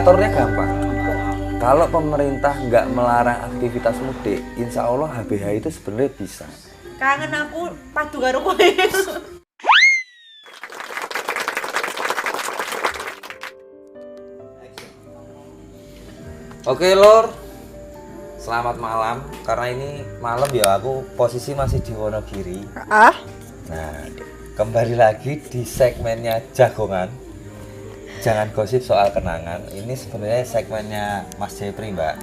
ngaturnya gampang. Kalau pemerintah nggak melarang aktivitas mudik, insya Allah HBH itu sebenarnya bisa. Kangen aku padu karo kowe. Oke Lor, selamat malam. Karena ini malam ya, aku posisi masih di Wonogiri. Ah? Nah, kembali lagi di segmennya Jagongan. Jangan gosip soal kenangan. Ini sebenarnya segmennya Mas Jepri, Mbak.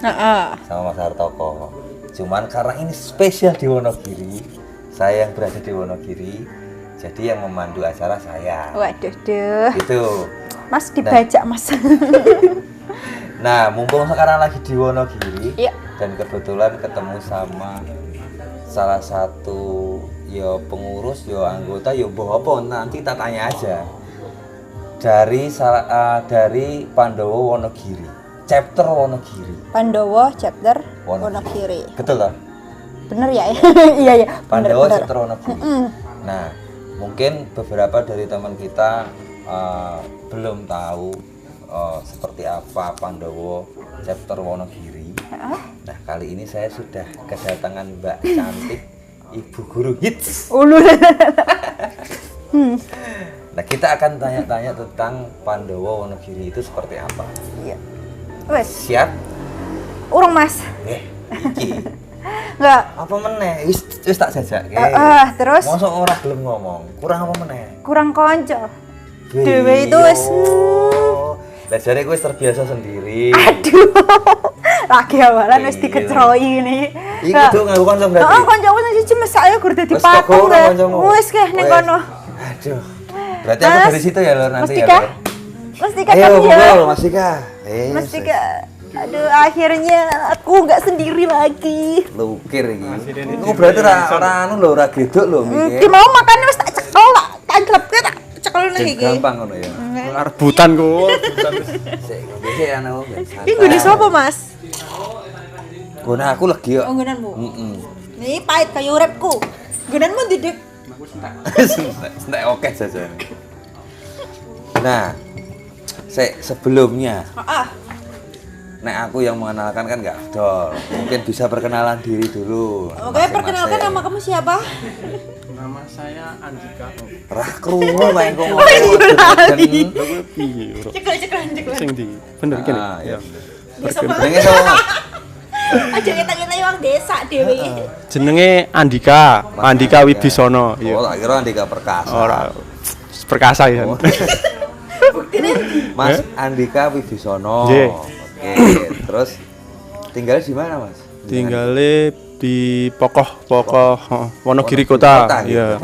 Sama Mas Hartoko. Cuman karena ini spesial di Wonogiri, saya yang berada di Wonogiri, jadi yang memandu acara saya. Waduh, duh. Gitu. Mas dibajak, Mas. Nah, mumpung sekarang lagi di Wonogiri, Iya. dan kebetulan ketemu sama salah satu pengurus, anggota, boh nanti tak tanya aja. Dari Pandowo Wonogiri, chapter Wonogiri. Pandowo chapter Wonogiri. Betul lah. Bener ya? Iya ya. Pandowo chapter Wonogiri. Nah, mungkin beberapa dari teman kita belum tahu seperti apa Pandowo chapter Wonogiri. Nah, kali ini saya sudah kedatangan Mbak Cantik, Ibu Guru Hits. Nah, kita akan tanya-tanya tentang Pandowo Wonogiri itu seperti apa. Iya. Wes, Siap? urung Mas. Iki. Enggak. Apa meneh? Wis tak jajak. Terus Mosok ora gelem ngomong. Kurang apa meneh? kurang konco. Dewe itu wis lah jare kowe terbiasa sendiri. aduh. Lagi awalan wis dikecroi ini. Iki kudu nganggo kanca berarti. Heeh, kancaku sing siji mesake ya gur dadi Wes patung toko ya. kancamu. Wis ke ning Wes. kono. Aduh. Berarti aku dari situ ya Lor nanti ya. Mustika. Lor? Mustika Ayo kan ya. ngobrol Mas Ika. Mustika. Aduh, akhirnya aku nggak sendiri lagi. Lukir iki. Iku berarti ora anu lho, ora gedok lho mikir. Ki mau makannya wis tak cekel tak glepke tak cekel nang iki. Gampang ngono ya. Rebutan kok. Sik, ngombe anu. Iki nggone sapa, Mas? Gone aku legi kok. Oh, nggonanmu. Heeh. Nih pahit kayu uripku. Nggonanmu didik. Sentek oke jajan. Nah, sebelumnya Heeh. nek aku yang mengenalkan kan nggak afdol. Mungkin bisa perkenalan diri dulu. Oke, perkenalkan nama kamu siapa? Nama saya Andika. Rah krungu kae kok ngomong. Piye ora? Cekel. Sing ndi? Bener kene. Ya. Desa apa? Jenenge sapa? Aja kita wong desa dhewe iki. Jenenge Andika. Andika Wibisono. Oh, Iya. tak kira Andika Perkasa. Ora perkasa ya. Buktine Mas Andika Wibisono. Nggih. Oke, terus tinggal di mana, Mas? Tinggale di Pokoh Wonogiri Kota. gitu. Iya.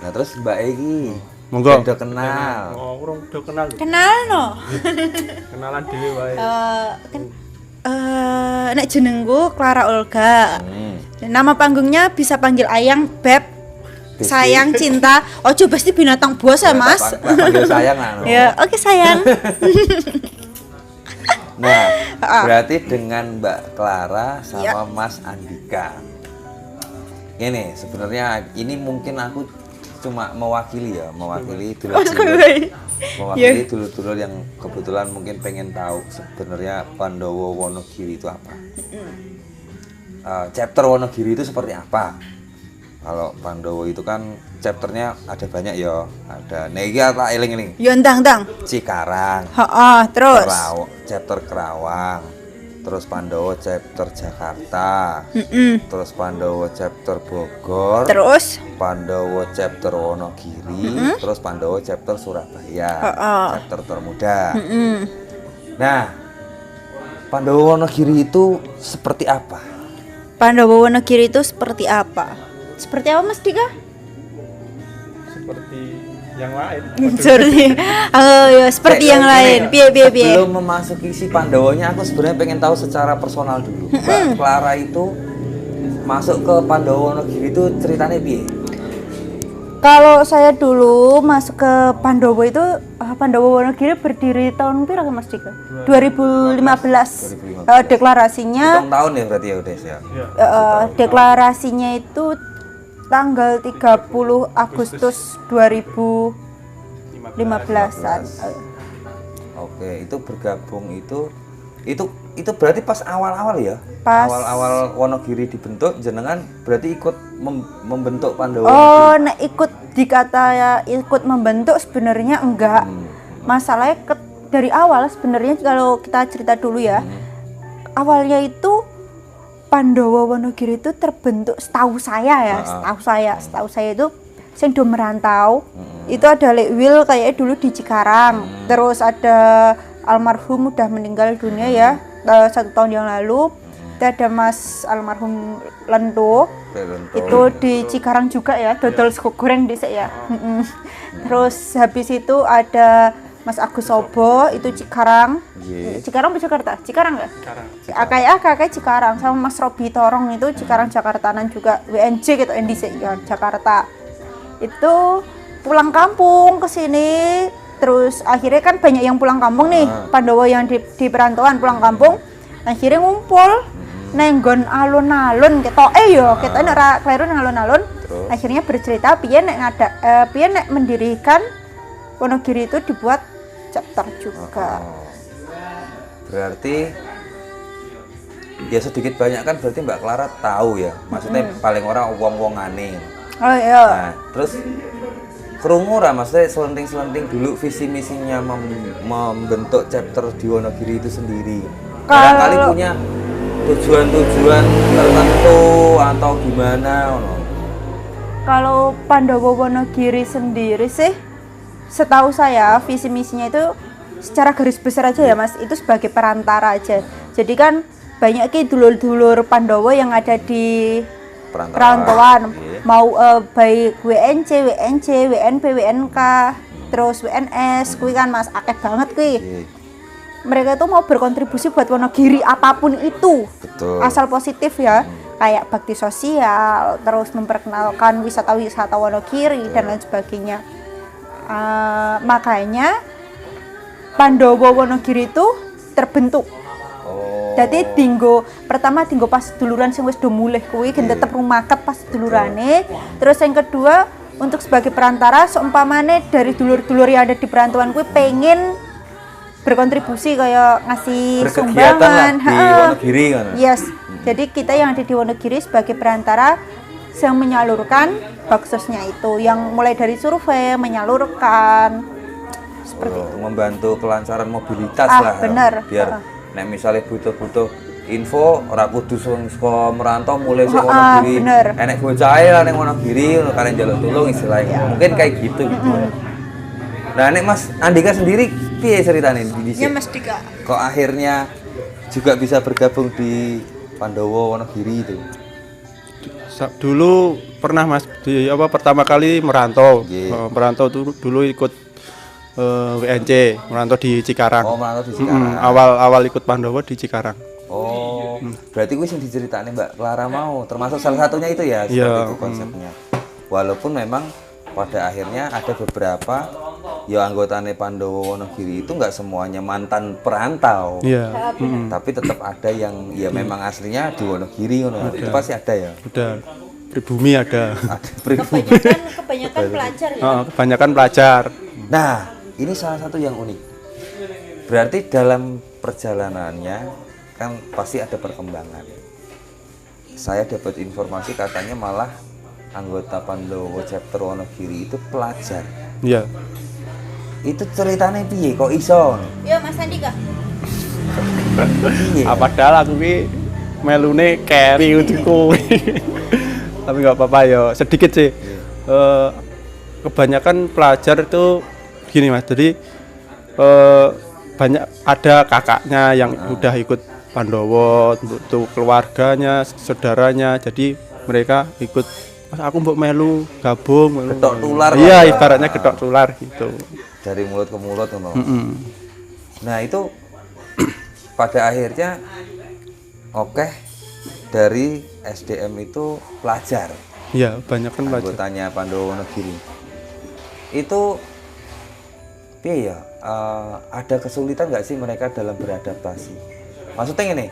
Nah, terus Mbak Egi. Monggo. Udah kenal. Oh, urung do kenal. kenal no. Kenalan dhewe wae. Nek jenengku Clara Olga. Nama panggungnya bisa panggil Ayang, Beb, sayang, cinta. Ojo pasti binatang buas ya, Mas. Tak panggil sayang anu. Ya, oke sayang. Nah, berarti dengan Mbak Clara sama Ya. Mas Andika. Ini sebenarnya ini mungkin aku cuma mewakili dulur-dulur yang kebetulan mungkin pengen tahu sebenarnya Pandowo Wonogiri itu apa. Chapter Wonogiri itu seperti apa? Kalau Pandowo itu kan chapternya ada banyak ya. Ada iki tak eling-eling. Yo ndang-ndang. Cikarang, Heeh, terus. chapter Kerawang, terus Pandowo chapter Jakarta, terus Pandowo chapter Bogor, Terus Pandowo chapter Wonogiri, terus Pandowo chapter Surabaya, chapter termuda. Nah, Pandowo Wonogiri itu seperti apa? Pandowo Wonogiri itu seperti apa? Seperti apa, Mas Dika? Seperti yang lain. Seperti yang lain. Piye. Sebelum memasuki si Pandowonya, aku sebenarnya pengen tahu secara personal dulu. Mbak Clara itu masuk ke Pandowo Wonogiri itu ceritanya piye? Kalau saya dulu masuk ke Pandowo itu, Pandowo Wonogiri berdiri tahun berapa, Mas Dika? 2015. Deklarasinya Hitung tahun ya berarti ya udah ya. deklarasinya itu tanggal 30 Agustus 2015-an. Oke, itu bergabung itu berarti pas awal-awal ya? Pas Awal-awal Wonogiri dibentuk jenengan berarti ikut membentuk Pandawa. Oh, nek ikut dikata ya ikut membentuk sebenarnya enggak. Masalahnya dari awal sebenarnya kalau kita cerita dulu ya. Awalnya itu Pandawa Wonogiri itu terbentuk setahu saya ya, setahu saya itu sing do merantau. Itu ada Lek Wil kayaknya dulu di Cikarang. Terus ada almarhum udah meninggal dunia ya 1 tahun yang lalu. Itu ada Mas almarhum Lento. Itu di Cikarang juga ya, dodol sego goreng dhisik ya. Terus habis itu ada Mas Agus Sobo itu Cikarang. Cikarang apa Jakarta? Cikarang enggak? Cikarang. Kakak Cikarang sama Mas Robi Torong itu Cikarang Jakartanan juga WNJ gitu NDC ya Jakarta. Itu pulang kampung ke sini. Terus akhirnya kan banyak yang pulang kampung nih, Pandawa yang di perantauan pulang kampung, akhirnya ngumpul nenggon alun-alun ketoke yo, ketoke nek ra kleru nang alun-alun. Akhirnya bercerita piye nek mendirikan Wonogiri itu dibuat chapter juga. Berarti ya sedikit banyak kan berarti Mbak Clara tahu ya, maksudnya paling orang wong-wongane. Oh iya. Nah, terus krungu ra maksudnya selenting-selenting dulu visi misinya membentuk chapter di Wonogiri itu sendiri. Barangkali punya tujuan-tujuan tertentu atau gimana? Kalau Pandawa Wonogiri sendiri sih, setahu saya visi misinya itu secara garis besar aja ya Mas, itu sebagai perantara aja. Jadi kan banyak ki dulur-dulur Pandawa yang ada di perantauan, mau baik WNC, WNP, WNK, terus WNS, kuwi kan Mas akeh banget kuwi. Mereka itu mau berkontribusi buat Wonogiri apapun itu. Betul. Asal positif ya, kayak bakti sosial, terus memperkenalkan wisata-wisata Wonogiri dan lain sebagainya. Makanya Pandawa Wonogiri itu terbentuk. Jadi pertama pas duluran sing wis do mulih kuwi gen tetep rumaket pas dulurane. Terus yang kedua untuk sebagai perantara seumpamane dari dulur-dulur yang ada di perantauan kuwi pengen berkontribusi kayak ngasih sumbangan di Wonogiri kan. Yes. Jadi kita yang ada di Wonogiri sebagai perantara yang menyalurkan baksosnya itu yang mulai dari survei, menyalurkan seperti itu. Membantu kelancaran mobilitas lah. Bener. Biar nek misalnya butuh info ora kudu saka merantau mulai saka Wonogiri. Enek bocahe lah ning Wonogiri ngono kalian njaluk tulung istilahnya. Mungkin kayak gitu. Nah, nek Mas Andika sendiri piye ceritane di sini? Ya Mas Dika. Kok akhirnya juga bisa bergabung di Pandawa Wonogiri itu? Dulu pernah Mas pertama kali merantau. Merantau dulu ikut WNC, merantau di Cikarang. Oh, merantau di Cikarang. Awal ikut Pandawa di Cikarang. Oh, berarti gue yang diceritani Mbak Clara mau, termasuk salah satunya itu ya, seperti itu konsepnya. Walaupun memang pada akhirnya ada beberapa ya anggotane Pandawa Wonogiri itu nggak semuanya mantan perantau. Iya. Tapi tetap ada yang ya memang aslinya di Wonogiri ngono. Itu pasti ada ya. Udah. Pribumi ada. Pribumi. Kebanyakan pelajar ya. Kebanyakan pelajar. Nah, ini salah satu yang unik. Berarti dalam perjalanannya kan pasti ada perkembangan. Saya dapat informasi katanya malah anggota Pandawa chapter Wonogiri itu pelajar. Iya. Itu ceritanya piye kok iso? Ya Mas Andika. Padahal aku ki melune carry untuk kowe. Tapi nggak apa-apa ya, sedikit sih. Kebanyakan pelajar itu gini Mas, jadi banyak ada kakaknya yang udah ikut Pandawa, untuk keluarganya, saudaranya, jadi mereka ikut. Mas aku mbok melu gabung. Getok tular. Iya, ibaratnya getok tular gitu. Dari mulut ke mulut ngono. Nah itu pada akhirnya dari SDM itu pelajar. Iya, banyak kan pelajar. Anggotanya Pandawa Wonogiri. Itu piye ya? Ada kesulitan nggak sih mereka dalam beradaptasi? Maksudnya ini,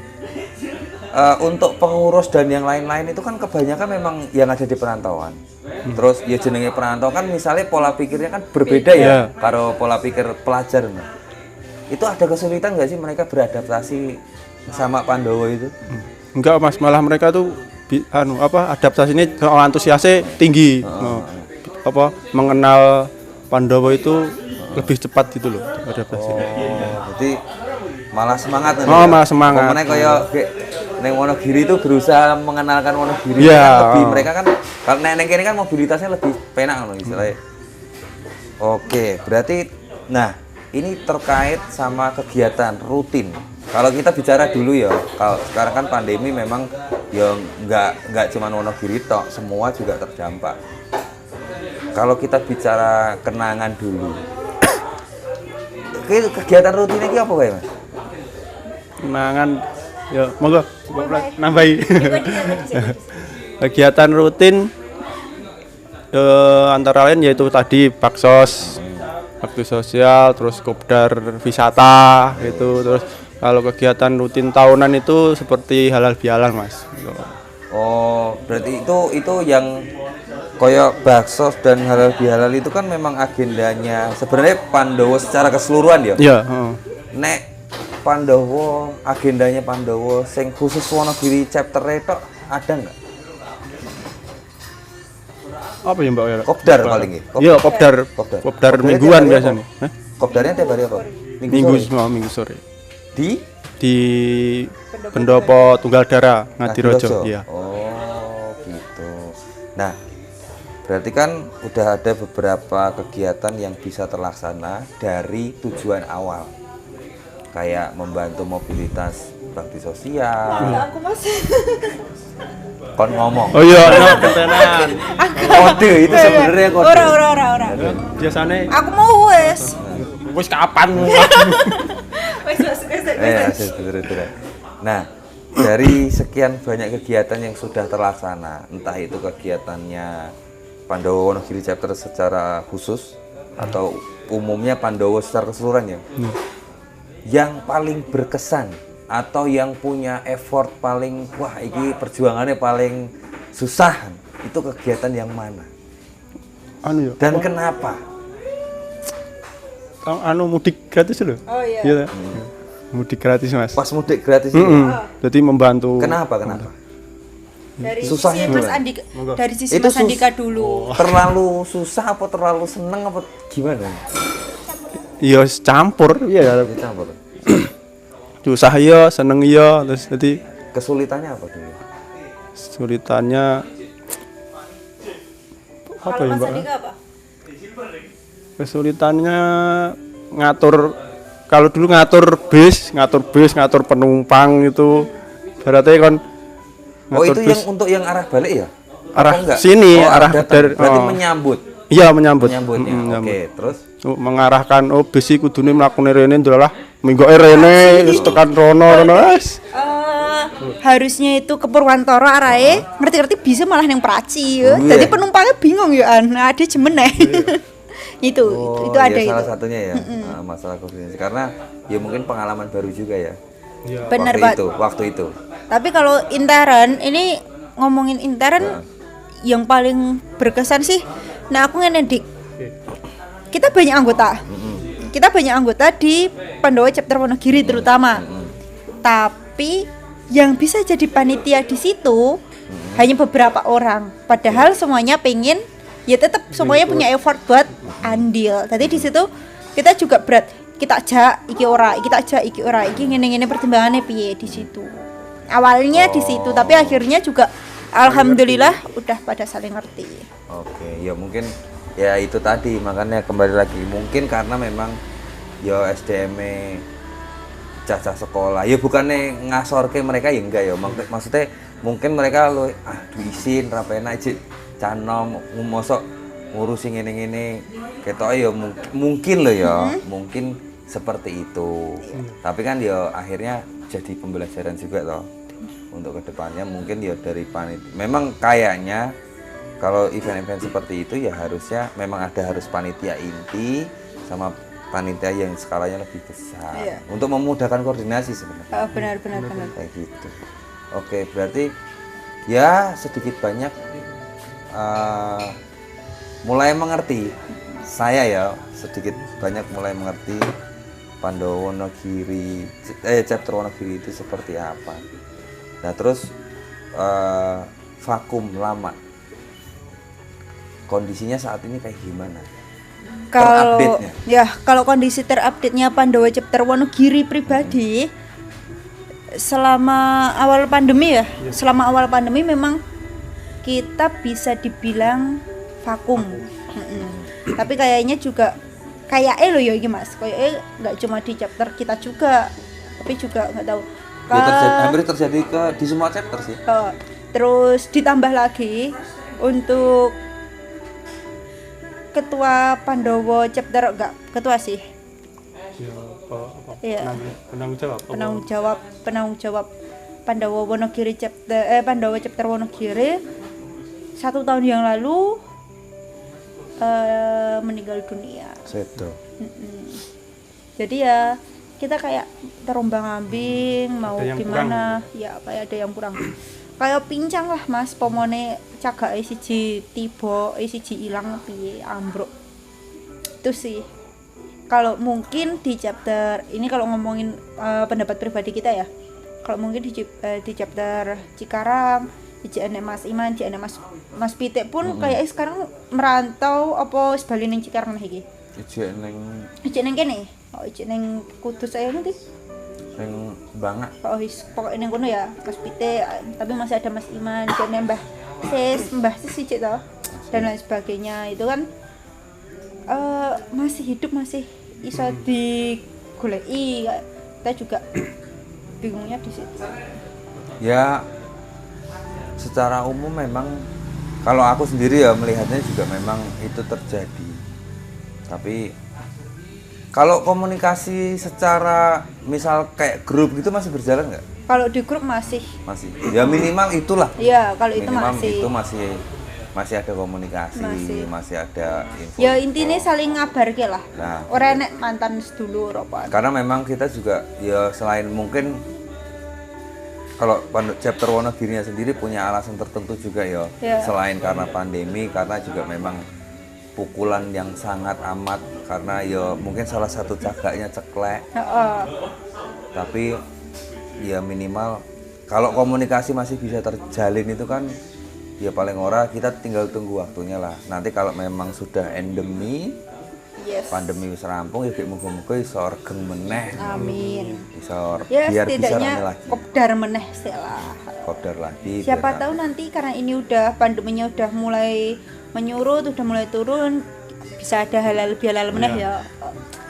untuk pengurus dan yang lain-lain itu kan kebanyakan memang yang ada di perantauan. Terus ya jenenge perantau kan misalnya pola pikirnya kan berbeda ya karo pola pikir pelajar. itu ada kesulitan nggak sih mereka beradaptasi sama Pandowo itu? Enggak Mas, malah mereka tuh adaptasi ini antusiasnya tinggi. Mengenal Pandowo itu lebih cepat gitu loh adaptasinya. Jadi malah semangat nih. Malah semangat. Pokoknya kayak neng Wonogiri itu berusaha mengenalkan Wonogiri. Iya. Lebih mereka kan karena neng kene kan mobilitasnya lebih penak loh istilahnya. Oke, berarti nah ini terkait sama kegiatan rutin. Kalau kita bicara dulu ya, kalau sekarang kan pandemi memang ya nggak cuma Wonogiri tok, semua juga terdampak. Kalau kita bicara kenangan dulu, kegiatan rutinnya ini apa kayak Mas? Kenangan, ya monggo nambahi. Kegiatan rutin antara lain yaitu tadi baksos, bakti sosial, terus kopdar wisata gitu. Terus kalau kegiatan rutin tahunan itu seperti halal bihalal Mas. Oh, berarti itu yang koyok baksos dan halal bihalal itu kan memang agendanya sebenarnya Pandowo secara keseluruhan ya. Iya. Nek Pandowo, agendanya Pandowo, sing khusus Wonogiri chapter itu ada nggak? Apa ya Mbak? Kopdar paling ya. Iya, kopdar mingguan biasanya. Kopdarnya tiap hari apa? Minggu sore. Di Pendopo Tunggal Dara Ngadirojo. Iya. Oh, gitu. Nah, berarti kan udah ada beberapa kegiatan yang bisa terlaksana dari tujuan awal. Kayak membantu mobilitas bakti sosial. Aku Mas. Kon ngomong. Oh iya, ketenan. Kode itu sebenarnya kode. Ora. Biasanya Aku mau wes. wis kapan? Wes. Nah, dari sekian banyak kegiatan yang sudah terlaksana, entah itu kegiatannya Pandowo Wonogiri chapter secara khusus atau umumnya Pandowo secara keseluruhan ya, yang paling berkesan atau yang punya effort paling wah ini perjuangannya paling susah itu kegiatan yang mana? Dan kenapa? Mudik gratis loh. Oh iya. Mudik gratis Mas. Pas mudik gratis itu. Jadi membantu. Kenapa? Dari Susahnya sisi Mas gimana? Andika, dari sisi Itu Mas Andika dulu. Terlalu susah apa terlalu seneng apa gimana? Iya campur, iya. Campur. Susah iya, seneng iya, terus jadi Kesulitannya apa dulu? kesulitannya apa Kalau ya Mas Mbak? Andika apa? Kesulitannya ngatur, kalau dulu ngatur bis, ngatur penumpang itu berarti kan Oh itu bis. Yang untuk yang arah balik ya? Arah sini, arah dari berarti menyambut. Iya menyambut. Menyambutnya. Oke, terus mengarahkan bis iki kudune mlakune rene ndelah minggoke rene wis tekan rono wis. Harusnya itu ke Purwantoro arahe ngerti-ngerti bisa malah yang Praci ya. Jadi penumpangnya bingung ya nah dia jemeneh. itu ada ya, itu. Salah satunya ya masalah koordinasi karena ya mungkin pengalaman baru juga ya. Benar banget. Waktu itu. Tapi kalau intern ini ngomongin intern yang paling berkesan sih. Nah aku ngene Dik. Kita banyak anggota. Kita banyak anggota di Pandowo chapter Wonogiri terutama. Tapi yang bisa jadi panitia di situ hanya beberapa orang. Padahal semuanya pengen ya tetap semuanya punya effort buat andil. Tadi di situ kita juga berat. Kita ajak iki ora, iki ngene-ngene pertimbangannya piye di situ. Awalnya di situ, tapi akhirnya juga alhamdulillah udah pada saling ngerti. Oke, ya mungkin ya itu tadi makanya kembali lagi mungkin karena memang ya SDM cacah sekolah ya bukannya ngasorke mereka ya enggak ya maksudnya mungkin mereka lo diisin rapena aja canom mosok ngurusin ngene ketok ya mungkin lo ya mungkin seperti itu tapi kan ya akhirnya jadi pembelajaran juga toh untuk kedepannya mungkin ya dari panitia memang kayaknya kalau event-event seperti itu ya harusnya memang harus panitia inti sama panitia yang skalanya lebih besar untuk memudahkan koordinasi sebenarnya. Benar. Kayak gitu. Oke, berarti ya sedikit banyak mulai mengerti. Saya ya sedikit banyak mulai mengerti Pandawa Wonogiri, chapter Wonogiri itu seperti apa. Nah terus vakum lama, kondisinya saat ini kayak gimana? Kalau kondisi terupdate-nya Pandawa chapter Wonogiri pribadi selama awal pandemi selama awal pandemi memang kita bisa dibilang vakum. Tapi kayaknya juga loh ya ini Mas, kayaknya nggak cuma di chapter kita juga, tapi juga nggak tahu. Hampir terjadi di semua chapter sih. Terus ditambah lagi untuk ketua Pandawa chapter, enggak ketua sih. Penanggung jawab Pandawa Wonogiri chapter Pandawa chapter Wonogiri 1 tahun yang lalu meninggal dunia. Jadi ya kita kayak terombang-ambing mau gimana ya, kayak ada yang kurang. Kayak pincang lah Mas, pomone cagake siji tiba, siji ilang piye ambruk. Itu sih. Kalau mungkin di chapter ini kalau ngomongin pendapat pribadi kita ya. Kalau mungkin di chapter Cikarang, di enek Mas Iman, di enek Mas Pitik pun kayak sekarang merantau apa sebali ning Cikarang iki. Ijek neng kene. Oh, ijek neng Kudus saya nanti. Yang banget. Pokoknya yang kono ya Mas Pite, tapi masih ada Mas Iman, dan Mbah Sis cik toh, dan lain sebagainya. Itu kan masih hidup, masih iso digoleki. Kita juga bingungnya di situ. Ya secara umum memang kalau aku sendiri ya melihatnya juga memang itu terjadi. Tapi kalau komunikasi secara misal kayak grup gitu masih berjalan nggak? Kalau di grup masih. Ya minimal itulah. Iya, kalau minimal itu masih ada komunikasi, masih ada info. Ya intinya saling ngabar lah. Nah, orang nek mantan sedulur apa. Karena memang kita juga ya selain mungkin kalau chapter Wonogirinya sendiri punya alasan tertentu juga ya. Selain karena pandemi, karena juga memang pukulan yang sangat amat, karena ya mungkin salah satu cagaknya ceklek. Tapi ya minimal kalau komunikasi masih bisa terjalin itu kan ya paling ora kita tinggal tunggu waktunya lah. Nanti kalau memang sudah endemi, pandemi wis rampung ya muga-muga iso regeng meneh. Amin. Iso ya, biar bisa rame lagi. Kopdar meneh sih lah. Kopdar lagi. Siapa tahu nanti karena ini udah pandeminya udah mulai menyurut, udah mulai turun, bisa ada halal bihalal meneh ya.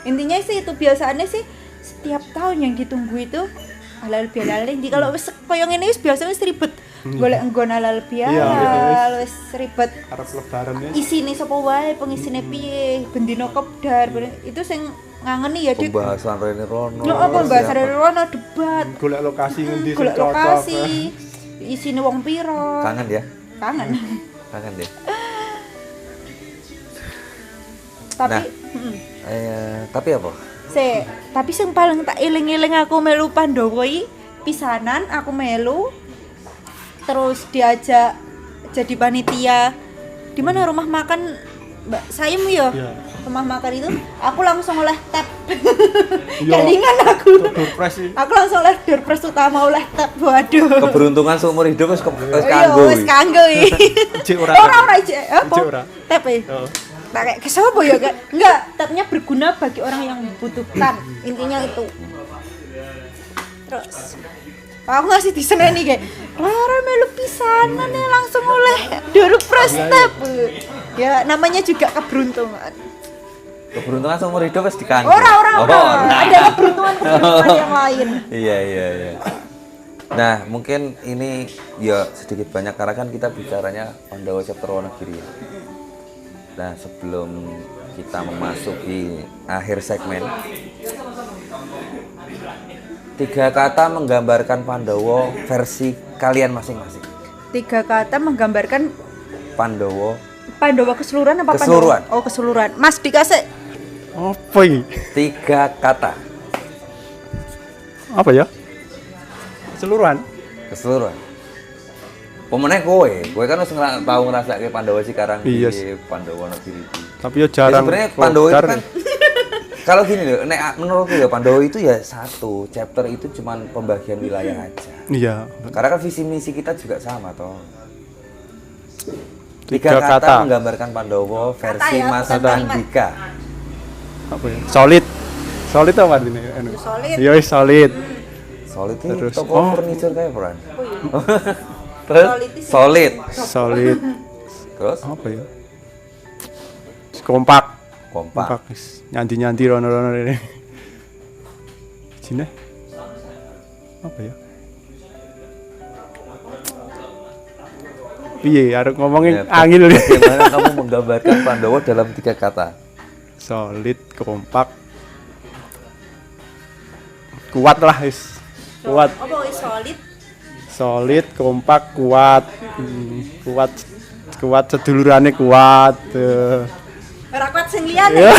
Intinya sih itu biasaannya sih setiap tahun yang ditunggu itu halal bihalal. Di kalau wis koyo ngene wis biasa wis ribet. Golek nggon halal bihalal wis ribet. Arep lebaran ya. Isine sapa wae, pengisine piye, bendina kopdar, itu sing ngangeni ya Dik. Pembahasan Rene Rono. Yo pembahasan Rene Rono debat. Golek lokasi ngendi sing golek cocok. Lokasi. Isine wong piro? Kangen ya? Kangen deh. Tapi apa? Tapi sing paling tak eling-eling aku melu Pandawa iki pisanan aku melu terus diajak jadi panitia di mana rumah makan Mbak Sayem ya. Rumah makan itu aku langsung oleh tab. Kelingan aku. Aku langsung oleh doorpress utama oleh tab. Waduh. Keberuntungan seumur hidup wis kanggo. Wis kanggo iki. Ora apa? Tab e. Tak kayak kesopo ya kan? Enggak, tabnya berguna bagi orang yang membutuhkan. Intinya itu. Terus aku ngasih diseneni kayak Clara melu pisanan nih langsung oleh doorpress tab. Ya namanya juga keberuntungan. Keberuntungan seumur hidup wis dikanggo. Orang. Ada keberuntungan yang lain. Iya. Nah, mungkin ini ya sedikit banyak karena kan kita bicaranya Pandawa chapter Wonogiri. Nah, sebelum kita memasuki akhir segmen, 3 kata menggambarkan Pandawa versi kalian masing-masing. 3 kata menggambarkan Pandawa keseluruhan apa keseluruhan? Pandawa? Oh, keseluruhan. Mas dikasih. Apa ini? 3 kata. Apa ya? Keseluruhan. Pemenang kowe kan wis tau ngrasake Pandawa Cikarang di Pandawa Wonogiri. Tapi ya jarang. Sebenarnya Pandawa itu kan Kalau gini loh, menurutku ya Pandowo itu ya satu chapter itu cuman pembagian wilayah aja. Iya. Karena kan visi misi kita juga sama toh. 3 Tiga kata kata. menggambarkan Pandowo versi ya, Mas bukan kalimat. Andika. Apa ya? Solid. Solid apa artinya? Solid. Iya, solid. Solid ini Terus, toko oh. furniture kayak peran. Oh iya. Terus Solid itu solid. Solid. Terus Apa ya? Kompak. kompak. Nyanti-nyanti rono-rono ini. Cina. Apa ya? Piye arep ngomongin Ya, angin lho. Bagaimana kamu menggambarkan Pandowo dalam 3 kata? Solid, kompak. Kuat lah, wis. Kuat. Apa wis solid? Solid, kompak, kuat. Kuat. Kuat sedulurane kuat. Ora kuat sing liyane. Ya.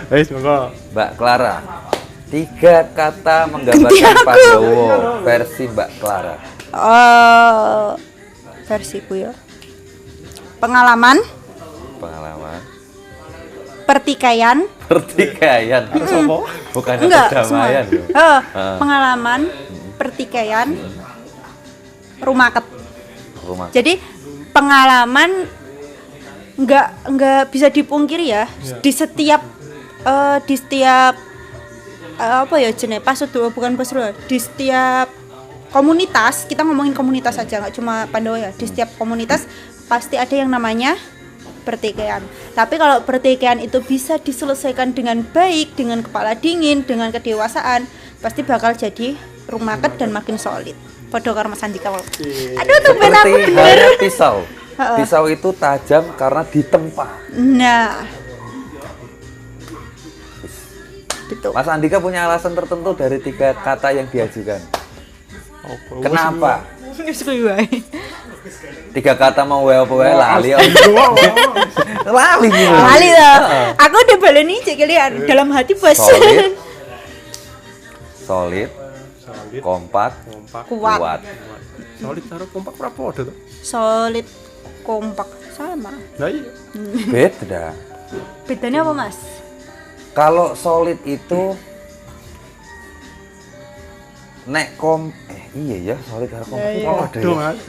Wis monggo. Mbak Clara. 3 kata menggambarkan Pandowo versi Mbak Clara. Versiku ya. Pengalaman, Pengalaman, pertikaian, pertikaian. Bukan enggak perdamaian. semua. loh. Pengalaman, pertikaian, rumaket. Rumah. Jadi pengalaman nggak bisa dipungkiri ya. Di setiap apa ya jenis Pasuruan, bukan Pasuruan, di setiap komunitas, kita ngomongin komunitas aja, nggak cuma Pandowo ya, di setiap komunitas pasti ada yang namanya pertikaian. Tapi kalau pertikaian itu bisa diselesaikan dengan baik, dengan kepala dingin, dengan kedewasaan, pasti bakal jadi rumaket dan makin solid. Podo karo Mas Andika. Aduh tuh ben aku Seperti bener. halnya pisau. Pisau itu tajam karena ditempa. Nah. Gitu. Mas Andika punya alasan tertentu dari 3 kata yang diajukan. Kenapa? 3 kata mau wae apa wae lali. Lali gitu. Lali lah. Aku udah baleni cek kalian dalam hati bos. Solid. Solid. Kompak. Kuat. Solid karo kompak ora padha to. Solid, kompak sama. Lah iya. Beda. Bedanya apa, Mas? Kalau solid itu iya ya, solid karo kompak itu ada Aduh, ya. Mas.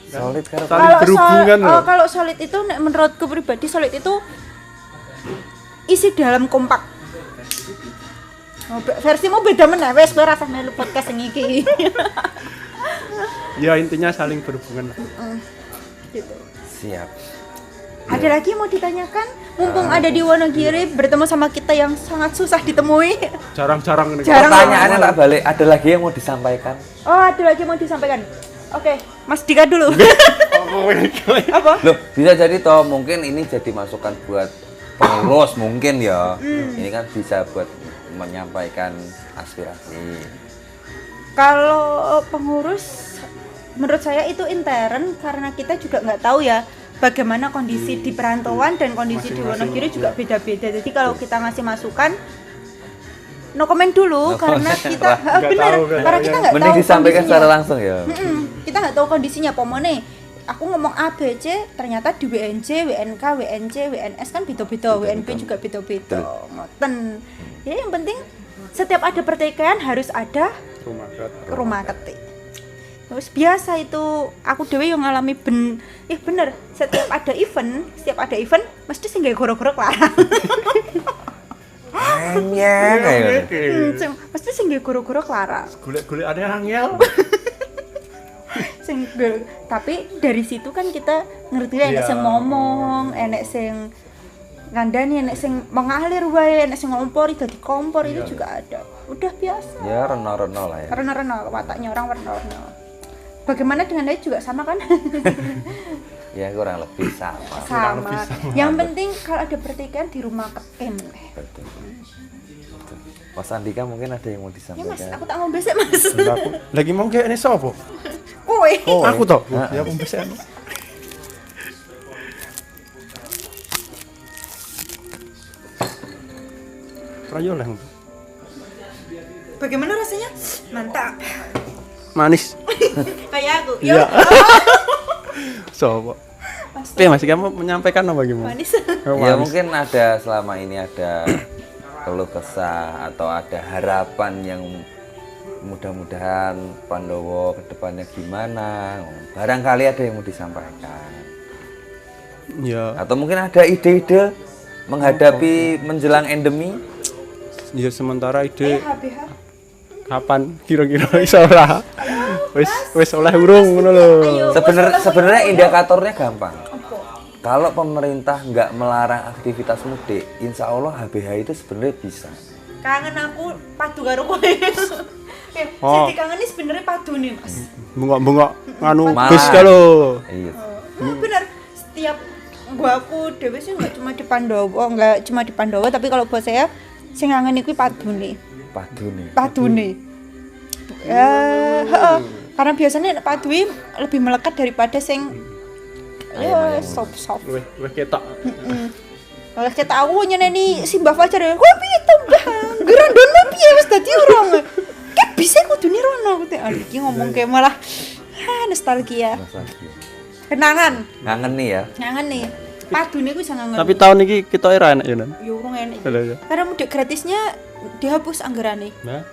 Solid karo Saling berhubungan loh. Kalau solid itu menurutku pribadi solid itu isi dalam kompak. Versimu beda meneh wes kowe rasah melu podcast sing iki. Ya intinya saling berhubungan lah. Gitu. siap. Ada lagi mau ditanyakan? Mumpung ada di Wonogiri bertemu sama kita yang sangat susah ditemui. Jarang-jarang ini. Jarang. Pertanyaannya tak balik, ada lagi yang mau disampaikan? Oh, ada lagi mau disampaikan. Oke, Mas Dika dulu. Apa? Loh, bisa jadi toh mungkin ini jadi masukan buat pengurus mungkin ya. Ini kan bisa buat menyampaikan aspirasi. Kalau pengurus, menurut saya itu intern karena kita juga nggak tahu ya bagaimana kondisi di perantauan dan kondisi di Wonogiri juga beda-beda. Jadi kalau kita ngasih masukan, no comment dulu karena kita benar, karena kita nggak tahu. Mending disampaikan kondisinya. secara langsung ya. Kita nggak tahu kondisinya. Pomone, aku ngomong A, B, C, ternyata di WNJ, WNK, WNC, WNS kan beda-beda, WNP juga beda-beda. Ngoten. Ya yang penting setiap ada pertikaian harus ada rumah ketik. Terus biasa itu aku dewe yang ngalami bener setiap ada event mesti sing gawe goro-goro larang. Anyang kayak. Mesti sing gawe goro-goro larang. Golek-golek ada angel. Tapi dari situ kan kita ngerti enek sing ngomong, enek sing ngandani, enek sing mengalir wae, enek sing ngompori dadi kompor itu juga ada. Udah biasa. Ya reno-reno lah ya. Reno-reno wataknya orang reno-reno. Bagaimana dengan lain juga sama kan? Ya kurang lebih sama. Sama. Yang penting kalau ada pertikaian di rumah kekem. Betul. Mas Andika mungkin ada yang mau Ya disampaikan. Mas, aku tak mau besek Mas. Aku lagi mau kayak ini sapa? Kowe. Oh, Aku toh. Heeh. Ya aku besek. Rayo lah. Bagaimana rasanya? Mantap. Manis. Kayak aku. Iya. Yo. Sapa? Oke, Mas, kamu menyampaikan apa gimana? Manis. Ya mungkin ada selama ini ada keluh kesah atau ada harapan yang mudah-mudahan Pandowo kedepannya gimana, barangkali ada yang mau disampaikan Ya, atau mungkin ada ide-ide menghadapi menjelang endemi. ya sementara ide HBH. kapan kira-kira iso lah. Wis oleh urung ngono lho. Sebenarnya indikatornya gampang. Kalau pemerintah nggak melarang aktivitas mudik, insya Allah HBH itu sebenarnya bisa. Kangen aku padu karo kowe. Oh. Sing dikangen sebenarnya padu nih, Mas. Bengok-bengok nganu Malah. bis kalau. Iya. Bener, setiap aku dewe sih nggak cuma di Pandowo, tapi kalau buat saya sing ngangen iku padune. Padune. Karena biasanya nek padui lebih melekat daripada sing ya sop. Wis ketok. Oleh kita aku nyeneni Simbah Fajar ya. Kowe piye to, Mbah? Gerondone piye wis dadi urung. Ki bisa kudune rono aku teh iki ngomong kayak malah nostalgia. Kenangan. Ngangen nih ya. Ngangen nih. Padune ku iso ngangen. Tapi tahun ini kita era enak ya, Nan. ya urung enak. Iya. Karena mudik gratisnya dihapus anggarane. Nah,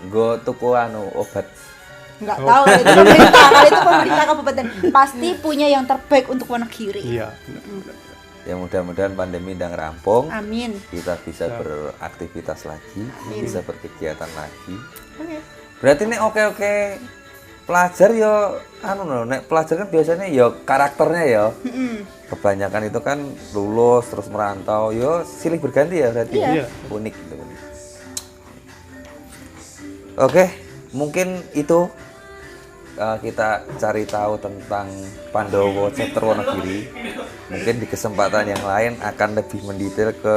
Gue tuku obat. Enggak tahu itu pemerintah, kali itu pemerintah kabupaten pasti punya yang terbaik untuk Wonogiri. iya. Ya mudah-mudahan pandemi udah ngerampung. Amin. Kita bisa beraktivitas lagi, bisa berkegiatan lagi. Oke. Berarti nih oke pelajar yo nek pelajar kan biasanya yo karakternya yo. Kebanyakan itu kan lulus terus merantau yo silih berganti ya berarti. Iya. Unik gitu. Oke, mungkin itu kita cari tahu tentang Pandowo chapter Wonogiri. Mungkin di kesempatan yang lain akan lebih mendetail ke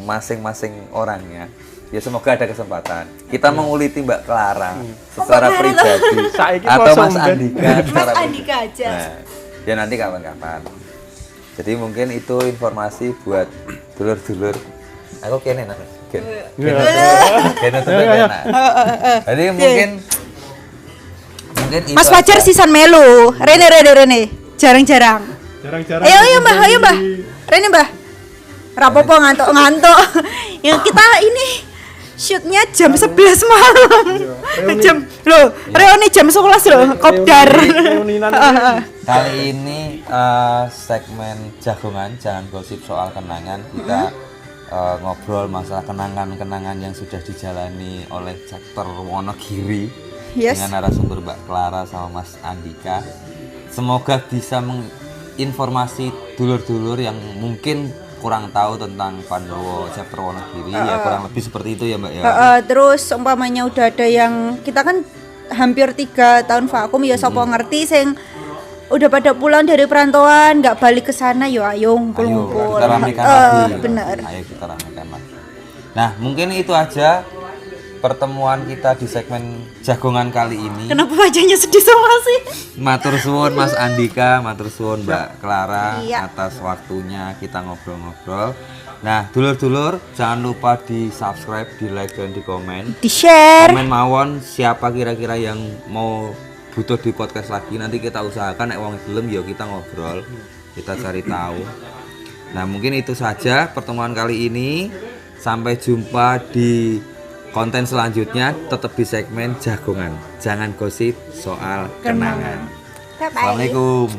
masing-masing orangnya. Ya semoga ada kesempatan. Kita menguliti Mbak Clara secara pribadi Saiki atau kosong, Mas kan? Andika. Mas secara Andika pribadi. aja. Nah, ya nanti kapan-kapan. Jadi mungkin itu informasi buat dulur-dulur. Aku kene nak. Kene tuh enak. Jadi mungkin itu Mas Fajar aja. sisan melu. Rene. Jarang-jarang. Jarang-jarang. Ayo Mbah. Rene Mbah. Rapopo ngantuk. Yang kita ini shootnya jam 11 malam. Reuni jam 11 loh, kopdar. Reuninan. Kali ini segmen Jagongan, jangan gosip soal kenangan. Kita ngobrol masalah kenangan-kenangan yang sudah dijalani oleh chapter Wonogiri. Yes. Dengan narasumber Mbak Clara sama Mas Andika. Semoga bisa menginformasi dulur-dulur yang mungkin kurang tahu tentang Pandowo chapter Wonogiri. Ya kurang lebih seperti itu ya Mbak ya. Terus umpamanya udah ada yang kita kan hampir 3 tahun vakum ya, sopo ngerti sing udah pada pulang dari perantauan nggak balik ke sana, yo ayo ngumpul-ngumpul. Kita ramekan lagi. Bener. Ayo kita ramekan lagi. Nah, mungkin itu aja pertemuan kita di segmen Jagongan kali ini. Kenapa wajahnya sedih semua sih? Matur suwun Mas Andika, matur suwun Mbak Clara Iya. atas waktunya kita ngobrol-ngobrol. Nah, dulur-dulur jangan lupa di subscribe, di like dan di komen. Di share. Komen mawon siapa kira-kira yang mau butuh di podcast lagi, nanti kita usahakan nek wong gelem ya kita ngobrol, kita cari tahu. Nah, mungkin itu saja pertemuan kali ini. Sampai jumpa di konten selanjutnya, tetap di segmen Jagongan. Jangan gosip soal kenangan. Bye-bye. Assalamualaikum.